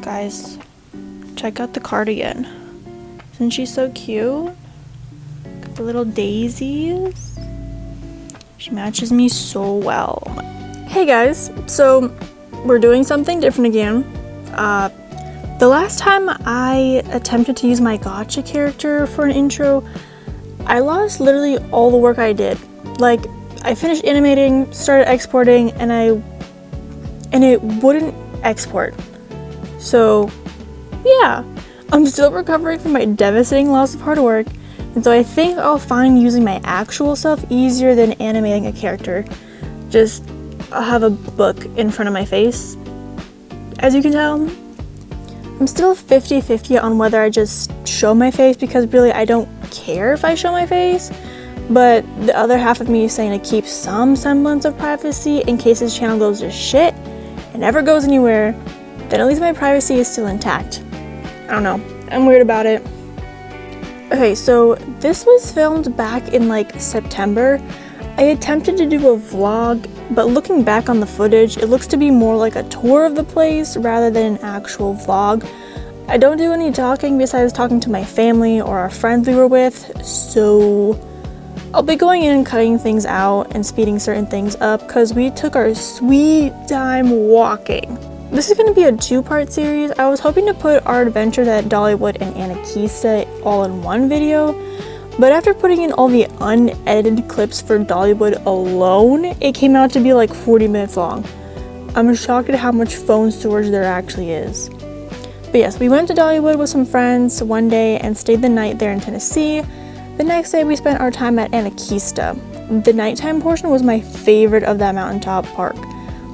Guys, check out the cardigan. Isn't she so cute? Got the little daisies. She matches me so well. Hey guys, so we're doing something different again. The last time I attempted to use my gotcha character for an intro, I lost literally all the work I did. Like, I finished animating, started exporting, and it wouldn't export. So, yeah, I'm still recovering from my devastating loss of hard work, and so I think I'll find using my actual self easier than animating a character. I'll have a book in front of my face. As you can tell, I'm still 50-50 on whether I just show my face, because really I don't care if I show my face, but the other half of me is saying to keep some semblance of privacy in case this channel goes to shit and never goes anywhere. Then at least my privacy is still intact. I don't know, I'm weird about it. Okay, so this was filmed back in like September. I attempted to do a vlog, but looking back on the footage, it looks to be more like a tour of the place rather than an actual vlog. I don't do any talking besides talking to my family or our friends we were with, so I'll be going in and cutting things out and speeding certain things up because we took our sweet time walking. This is going to be a two-part series. I was hoping to put our adventures at Dollywood and Anakeesta all in one video, but after putting in all the unedited clips for Dollywood alone, it came out to be like 40 minutes long. I'm shocked at how much phone storage there actually is. But yes, we went to Dollywood with some friends one day and stayed the night there in Tennessee. The next day we spent our time at Anakeesta. The nighttime portion was my favorite of that mountaintop park.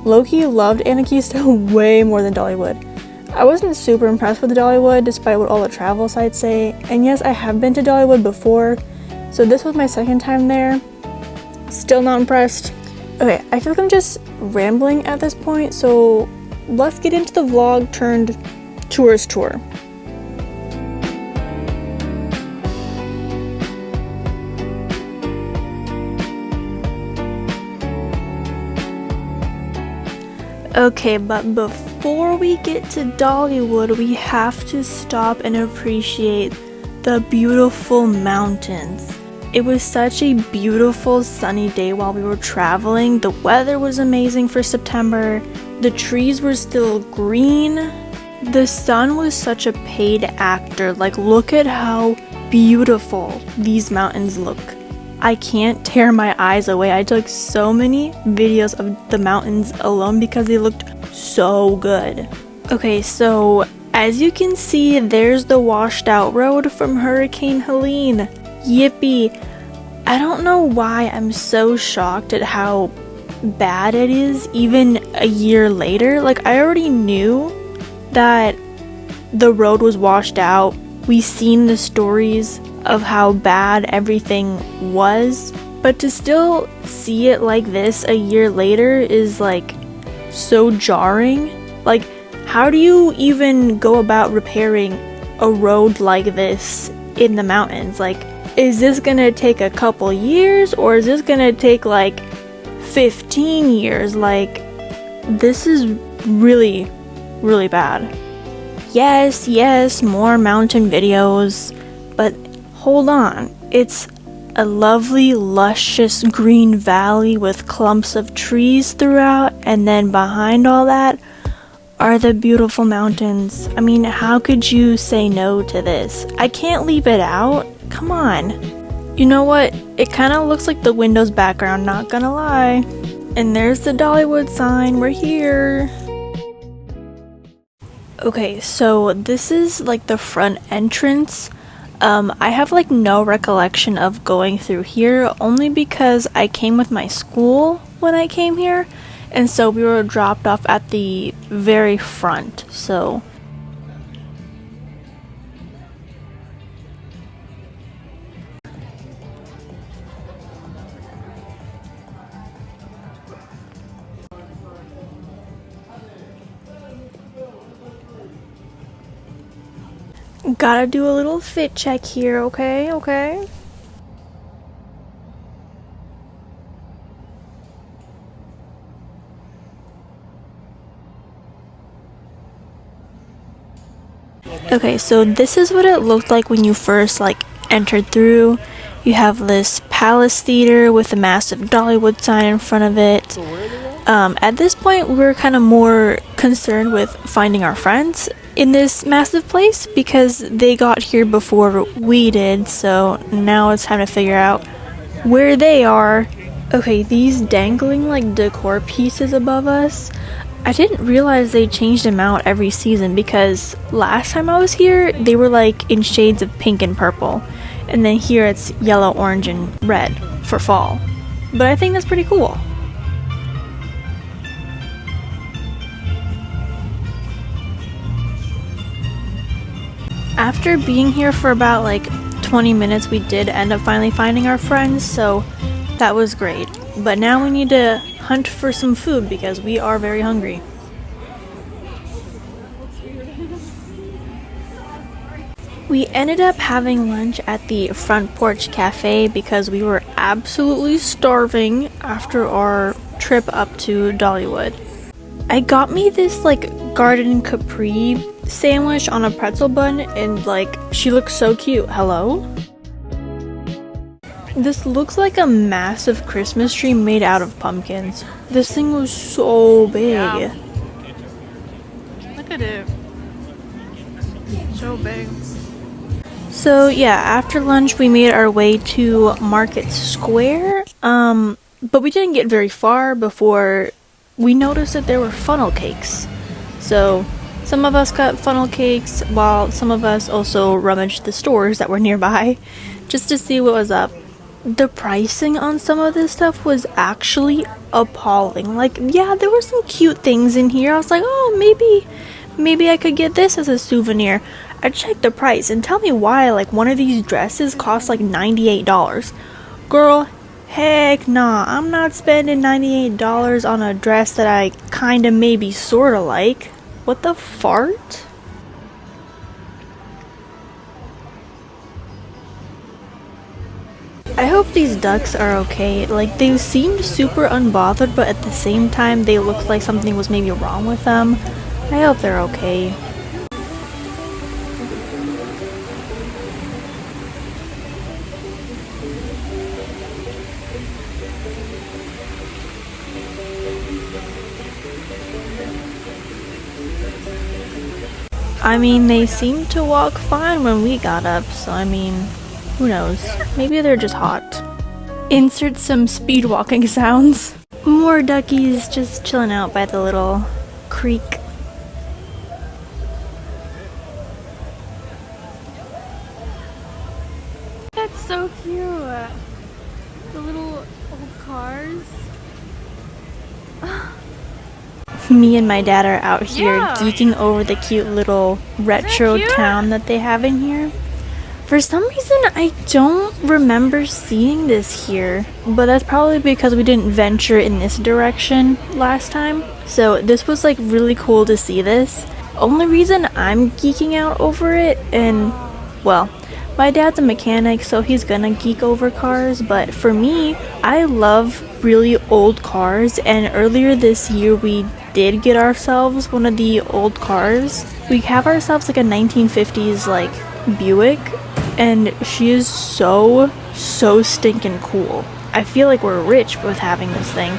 Loki loved Anakeesta way more than Dollywood. I wasn't super impressed with Dollywood despite what all the travel sites say, and yes, I have been to Dollywood before, so this was my second time there. Still not impressed. Okay, I feel like I'm just rambling at this point, so let's get into the vlog turned tourist tour. Okay, but before we get to Dollywood, we have to stop and appreciate the beautiful mountains. It was such a beautiful sunny day while we were traveling. The weather was amazing for September. The trees were still green. The sun was such a paid actor. Like, look at how beautiful these mountains look. I can't tear my eyes away. I took so many videos of the mountains alone because they looked so good. Okay, so as you can see, there's the washed out road from Hurricane Helene. Yippee! I don't know why I'm so shocked at how bad it is even a year later. Like, I already knew that the road was washed out. We've seen the stories of how bad everything was, but to still see it like this a year later is like so jarring. Like, how do you even go about repairing a road like this in the mountains? Like, is this gonna take a couple years, or is this gonna take like 15 years? Like, this is really, really bad. Yes, more mountain videos, but hold on, it's a lovely, luscious green valley with clumps of trees throughout, and then behind all that are the beautiful mountains. I mean, how could you say no to this? I can't leave it out. Come on. You know what? It kind of looks like the Windows background, not gonna lie. And there's the Dollywood sign. We're here. Okay, so this is like the front entrance. I have like no recollection of going through here, only because I came with my school when I came here, and so we were dropped off at the very front, so. Gotta do a little fit check here, okay? Okay, so this is what it looked like when you first like entered through. You have this palace theater with a massive Dollywood sign in front of it. At this point, we're kind of more concerned with finding our friends in this massive place because they got here before we did, so now it's time to figure out where they are. Okay, these dangling like decor pieces above us, I didn't realize they changed them out every season because last time I was here, they were like in shades of pink and purple. And then here it's yellow, orange, and red for fall. But I think that's pretty cool. After being here for about like 20 minutes, we did end up finally finding our friends, so that was great. But now we need to hunt for some food because we are very hungry. We ended up having lunch at the Front Porch Cafe because we were absolutely starving after our trip up to Dollywood. I got me this like garden capri sandwich on a pretzel bun and like she looks so cute. Hello? This looks like a massive Christmas tree made out of pumpkins. This thing was so big. Yeah. Look at it. So big. So yeah, after lunch we made our way to Market Square, but we didn't get very far before we noticed that there were funnel cakes. So some of us got funnel cakes while some of us also rummaged the stores that were nearby just to see what was up. The pricing on some of this stuff was actually appalling. Like, yeah, there were some cute things in here. I was like, oh, maybe I could get this as a souvenir. I checked the price and tell me why like one of these dresses costs like $98. Girl, heck nah, I'm not spending $98 on a dress that I kinda maybe sorta like. What the fart? I hope these ducks are okay. Like, they seemed super unbothered, but at the same time they looked like something was maybe wrong with them. I hope they're okay. I mean, they seemed to walk fine when we got up, so I mean, who knows? Maybe they're just hot. Insert some speed walking sounds. More duckies just chilling out by the little creek. That's so cute. The little old cars. Me and my dad are out here Yeah. geeking over the cute little retro cute? town that they have in here. For some reason, I don't remember seeing this here, but that's probably because we didn't venture in this direction last time. So this was like really cool to see this. Only reason I'm geeking out over it, and well, my dad's a mechanic, so he's gonna geek over cars, but for me, I love really old cars, and earlier this year we did get ourselves one of the old cars. We have ourselves like a 1950s like Buick, and she is so stinking cool. I feel like we're rich with having this thing.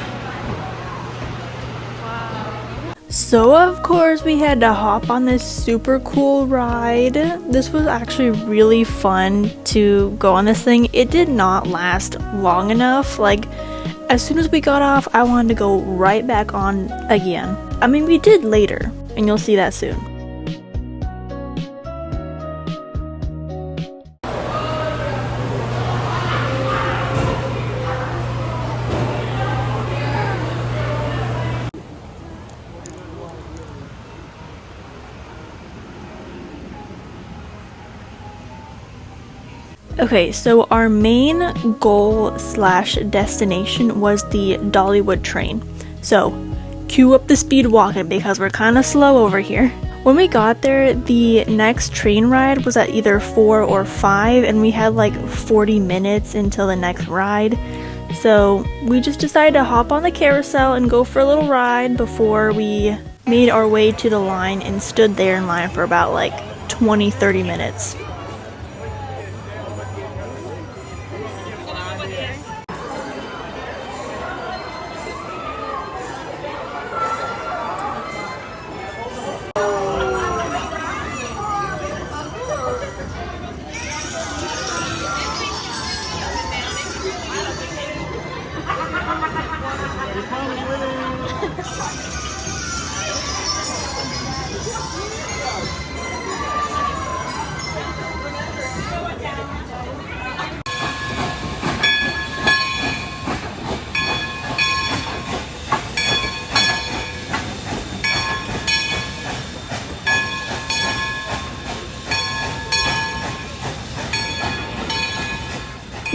So of course we had to hop on this super cool ride. This was actually really fun to go on this thing. It did not last long enough. Like, as soon as we got off, I wanted to go right back on again. I mean, we did later, and you'll see that soon. Okay, so our main goal slash destination was the Dollywood train. So, cue up the speed walking because we're kind of slow over here. When we got there, the next train ride was at either 4 or 5, and we had like 40 minutes until the next ride. So we just decided to hop on the carousel and go for a little ride before we made our way to the line and stood there in line for about like 20-30 minutes.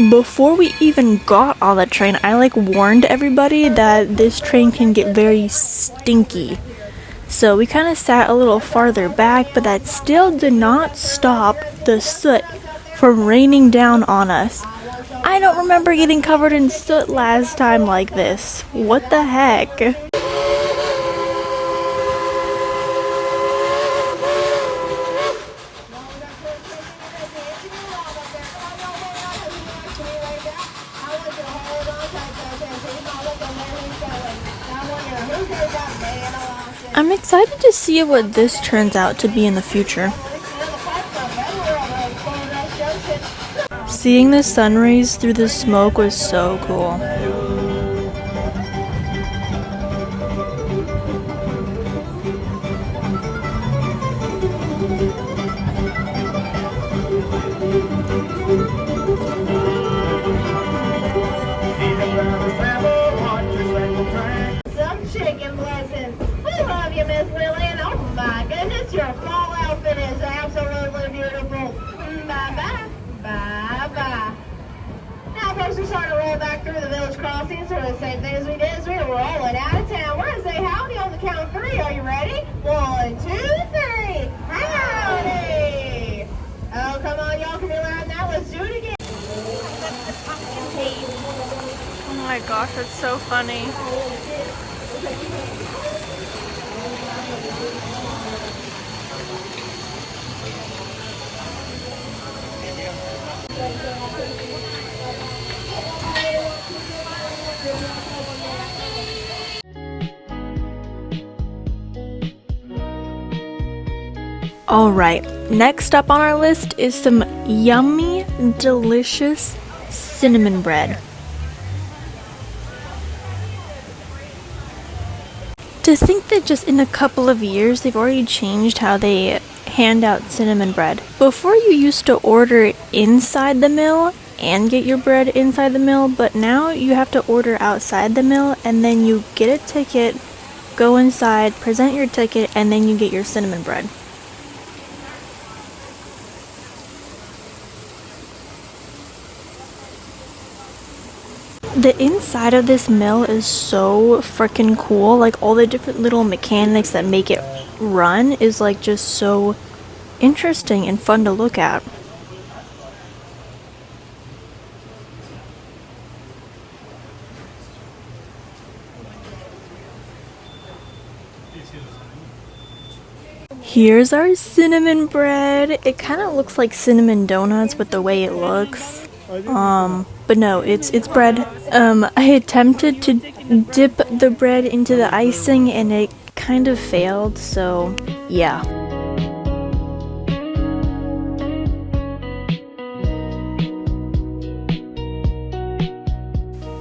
Before we even got on the train, I like warned everybody that this train can get very stinky. So we kind of sat a little farther back, but that still did not stop the soot from raining down on us. I don't remember getting covered in soot last time like this. What the heck? I'm excited to see what this turns out to be in the future. Seeing the sun rays through the smoke was so cool. Some chicken blessings. We love you, Miss Lillian. Oh my goodness, your fall outfit is absolutely beautiful. Bye-bye. Bye-bye. Now, folks, we're starting to roll back through the village crossing, sort of the same thing as we did as we were rolling out of town. We're going to say howdy on the count of 3. Are you ready? 1, 2, 3. Howdy! Oh, come on, y'all can be loud now. Let's do it again. Oh my gosh, that's so funny. Alright, next up on our list is some yummy, delicious cinnamon bread. To think that just in a couple of years they've already changed how they hand out cinnamon bread. Before you used to order it inside the mill and get your bread inside the mill, but now you have to order outside the mill and then you get a ticket, go inside, present your ticket, and then you get your cinnamon bread. The inside of this mill is so freaking cool. Like all the different little mechanics that make it run is like just so interesting and fun to look at. Here's our cinnamon bread. It kind of looks like cinnamon donuts with the way it looks. But no, it's bread. I attempted to dip the bread into the icing and it kind of failed, so yeah.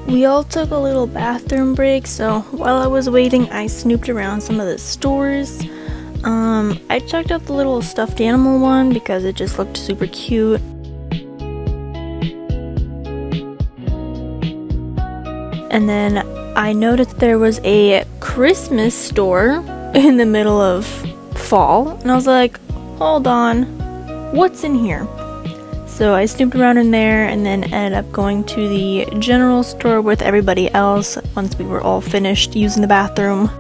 We all took a little bathroom break, so while I was waiting, I snooped around some of the stores. I checked out the little stuffed animal one because it just looked super cute. And then I noticed there was a Christmas store in the middle of fall, and I was like, hold on, what's in here? So I snooped around in there and then ended up going to the general store with everybody else once we were all finished using the bathroom.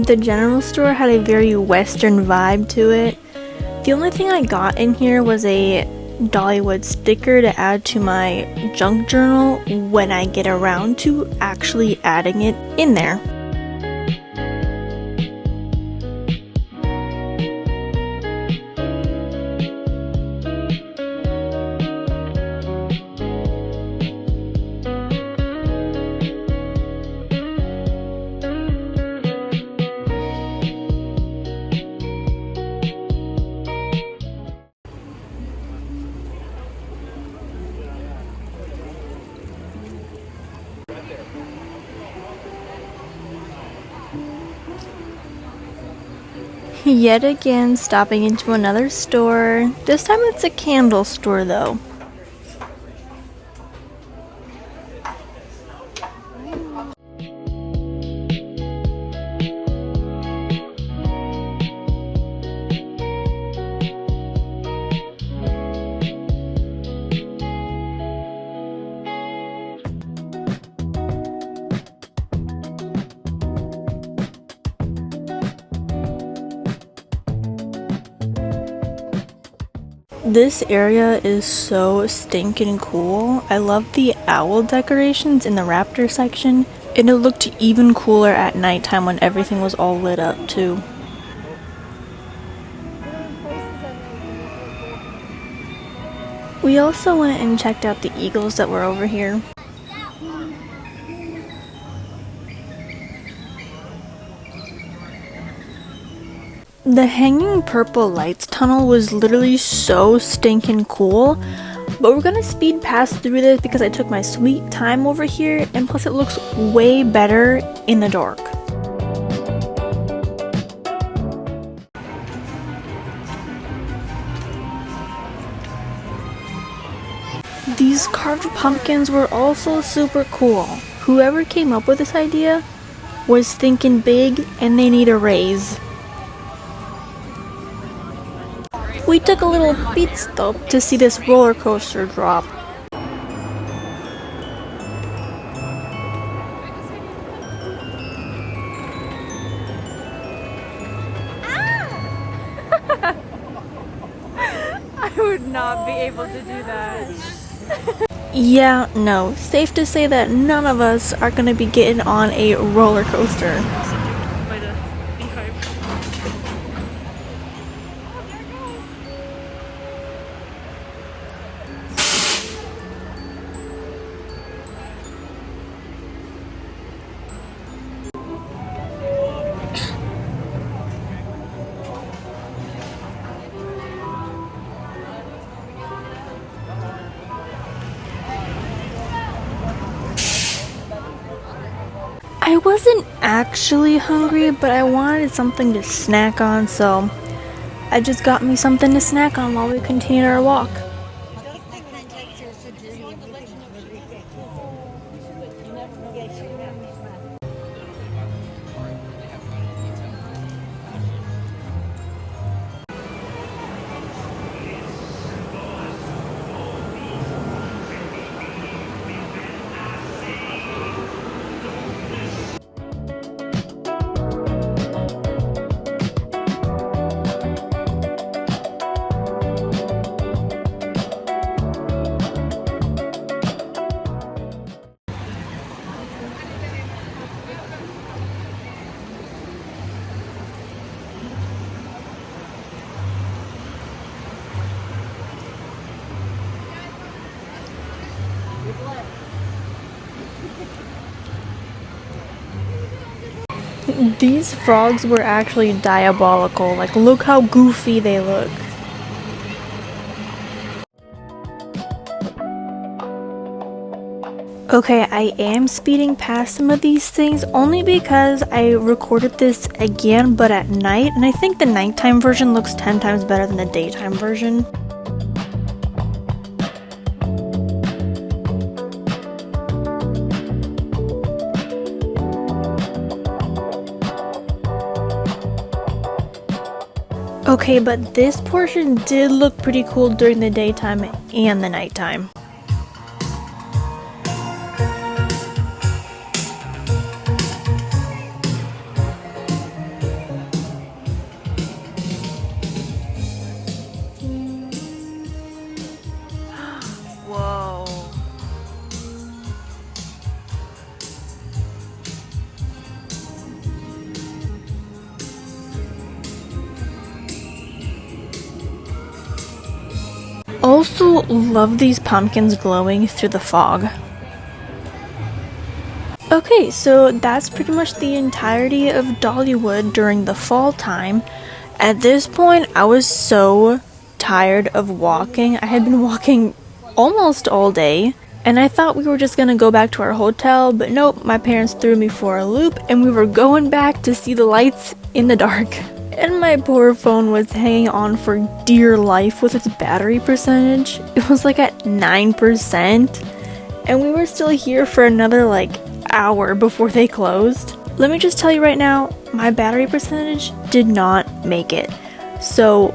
The general store had a very Western vibe to it. The only thing I got in here was a Dollywood sticker to add to my junk journal when I get around to actually adding it in there. Yet again, stopping into another store. This time it's a candle store though. This area is so stinking cool. I love the owl decorations in the raptor section, and it looked even cooler at nighttime when everything was all lit up too. We also went and checked out the eagles that were over here. The hanging purple lights tunnel was literally so stinking cool, but we're gonna speed past through this because I took my sweet time over here, and plus it looks way better in the dark. These carved pumpkins were also super cool. Whoever came up with this idea was thinking big, and they need a raise. We took a little pit stop to see this roller coaster drop. I would not be able to do that. Yeah, no, safe to say that none of us are gonna be getting on a roller coaster. By the beehive. I wasn't actually hungry, but I wanted something to snack on, so I just got me something to snack on while we continued our walk. These frogs were actually diabolical. Like, look how goofy they look. Okay, I am speeding past some of these things only because I recorded this again but at night, and I think the nighttime version looks 10 times better than the daytime version. Okay, but this portion did look pretty cool during the daytime and the nighttime. also love these pumpkins glowing through the fog. Okay, so that's pretty much the entirety of Dollywood during the fall time. At this point, I was so tired of walking. I had been walking almost all day, and I thought we were just gonna go back to our hotel, but nope, my parents threw me for a loop, and we were going back to see the lights in the dark. And my poor phone was hanging on for dear life with its battery percentage. It was like at 9%, and we were still here for another hour before they closed. Let me just tell you right now, my battery percentage did not make it. So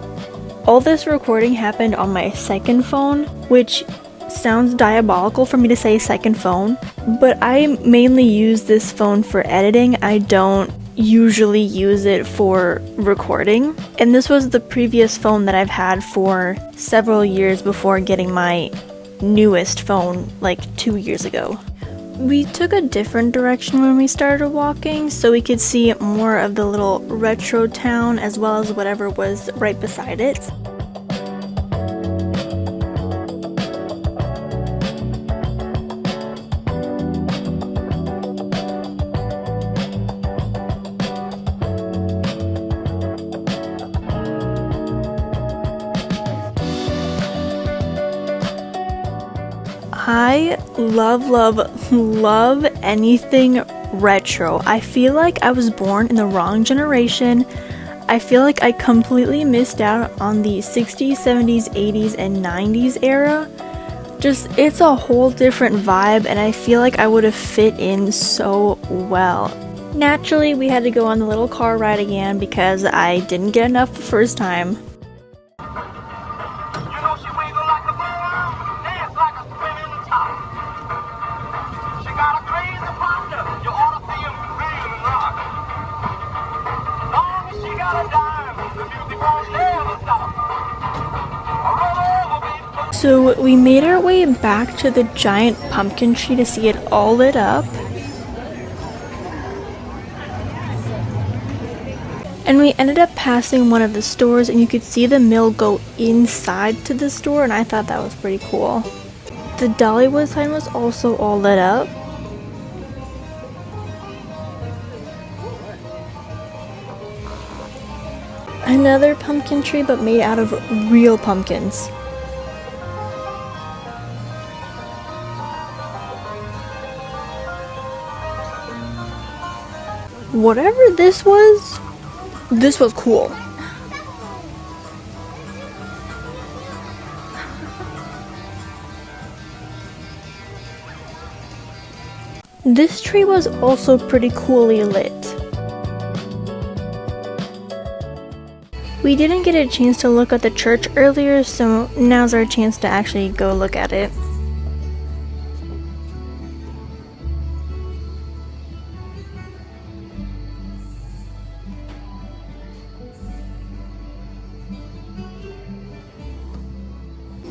all this recording happened on my second phone, which sounds diabolical for me to say second phone, but I mainly use this phone for editing. I don't usually use it for recording. And this was the previous phone that I've had for several years before getting my newest phone 2 years ago. We took a different direction when we started walking so we could see more of the little retro town as well as whatever was right beside it. I love anything retro. I feel like I was born in the wrong generation. I feel like I completely missed out on the 60s, 70s, 80s, and 90s era. It's a whole different vibe, and I feel like I would have fit in so well. Naturally, we had to go on the little car ride again because I didn't get enough the first time. So we made our way back to the giant pumpkin tree to see it all lit up. And we ended up passing one of the stores, and you could see the mill go inside to the store, and I thought that was pretty cool. The Dollywood sign was also all lit up. Another pumpkin tree, but made out of real pumpkins. Whatever this was cool. This tree was also pretty coolly lit. We didn't get a chance to look at the church earlier, so now's our chance to actually go look at it.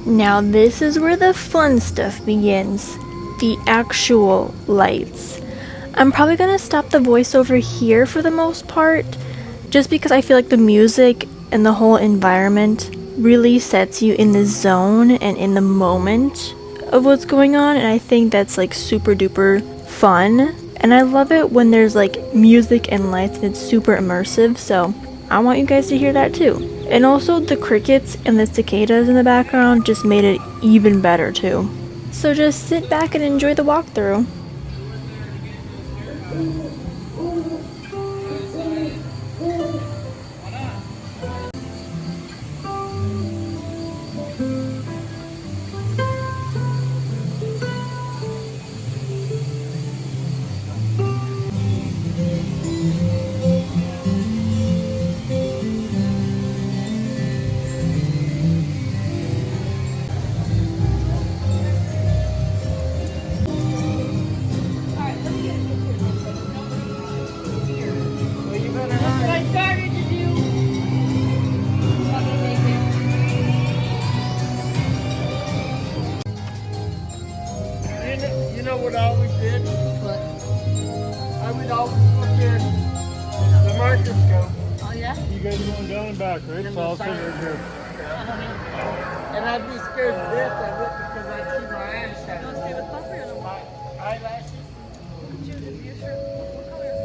Now this is where the fun stuff begins. The actual lights. I'm probably gonna stop the voiceover here for the most part, just because I feel like the music and the whole environment really sets you in the zone and in the moment of what's going on, and I think that's super duper fun. And I love it when there's music and lights and it's super immersive, so I want you guys to hear that too. And also the crickets and the cicadas in the background just made it even better too. So just sit back and enjoy the walkthrough. You know what I always did? What? I would always look at the microscope. Oh yeah? You guys are going down and back, right? So I'll sit right here. And I'd be scared to death of it because I'd see my eyes You want to stay with Puff or you want my eyelashes. to choose your shirt? What color is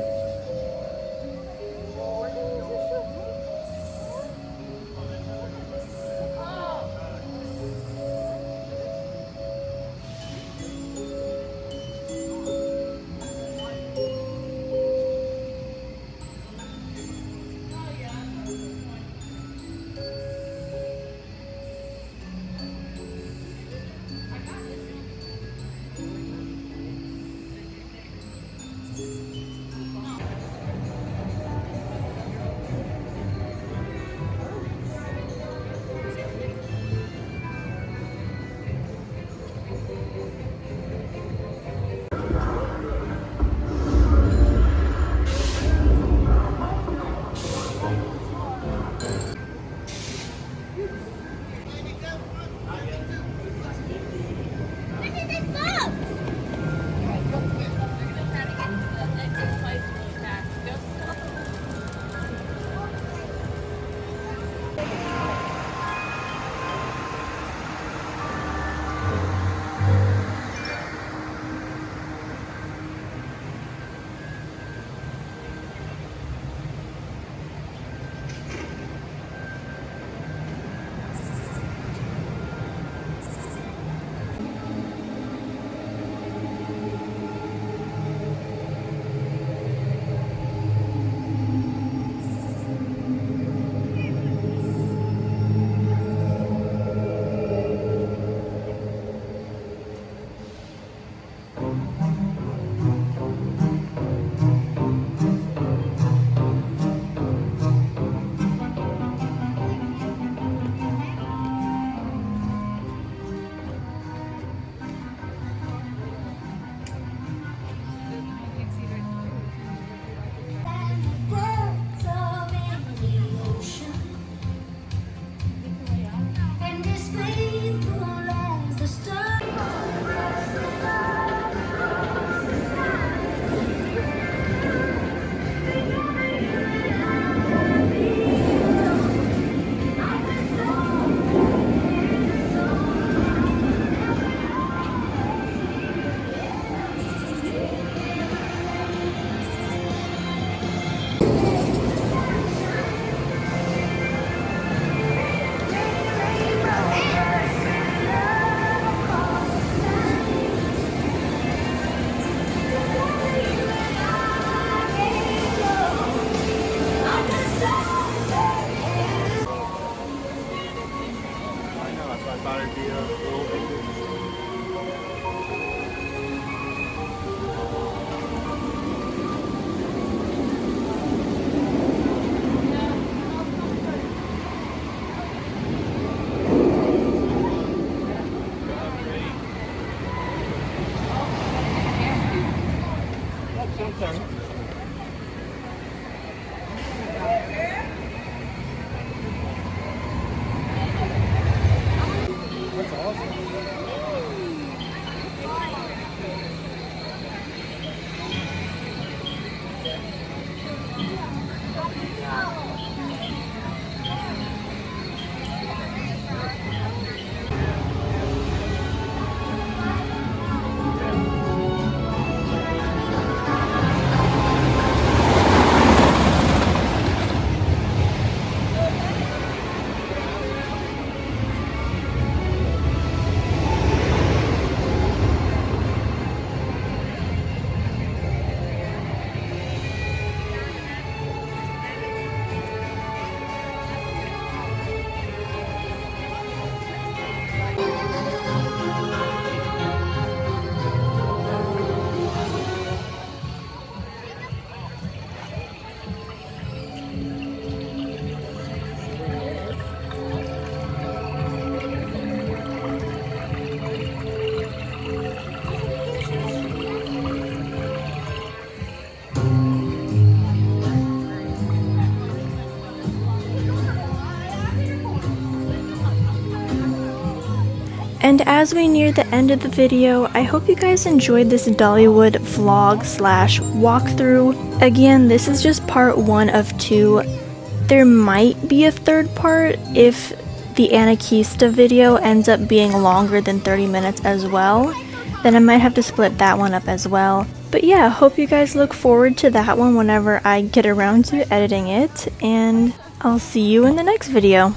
And as we near the end of the video, I hope you guys enjoyed this Dollywood vlog slash walkthrough. Again, this is just part 1 of 2. There might be a third part if the Anakeesta video ends up being longer than 30 minutes as well, then I might have to split that one up as well. But yeah, hope you guys look forward to that one whenever I get around to editing it, and I'll see you in the next video.